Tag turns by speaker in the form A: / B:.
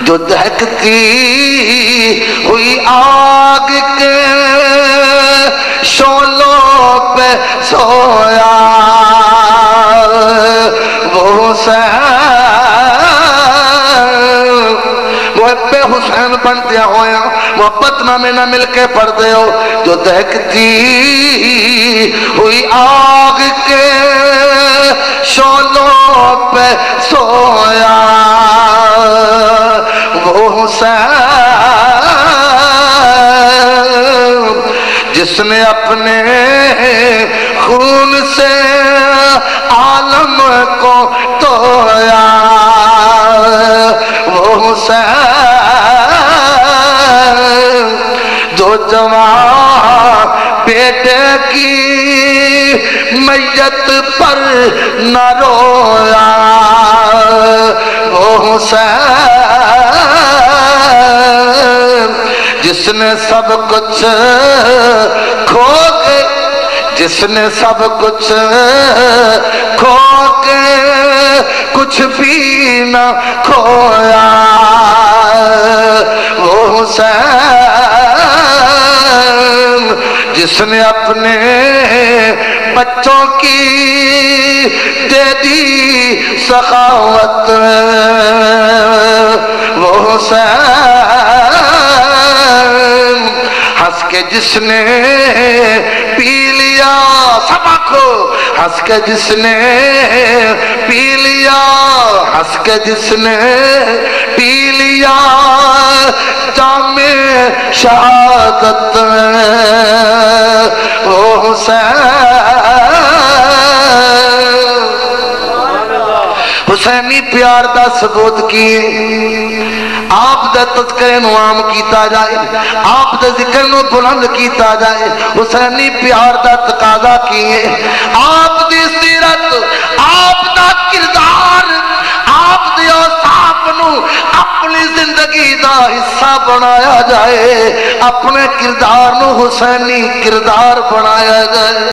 A: جو دہکتی ہوئی آگ کے شعلوں پہ سویا وہ حسین محب حسین بن دیا ہویا محبت نامے نہ مل کے پڑھ دے ہو جو دہکتی ہوئی آگ کے شعلوں پہ سویا وہ حسین جس نے اپنے خون سے عالم کو دھویا وہ حسین جو جوان بیٹے کی میت پر نہ رویا وہ حسین جس نے سب کچھ کھو کے جس نے سب کچھ کھو کے کچھ بھی نہ کھویا وہ حسین جس نے اپنے بچوں کی دے دی سخاوت وہ حسین ہنس کے جس نے پی لیا سبق ہنس کے جس نے پی لیا ہنس کے جس نے پی لیا جام شہادت وہ حسین حسینی پیار دا ثبوت کیے آپ دے تذکرے نو عام کیتا جائے آپ دے ذکر نو بلند کیتا جائے حسینی پیار دا تقاضا کیے آپ دی سیرت آپ دا کردار آپ دی اوصاف نو اپنی زندگی دا حصہ بنایا جائے اپنے کردار نو حسینی کردار بنایا جائے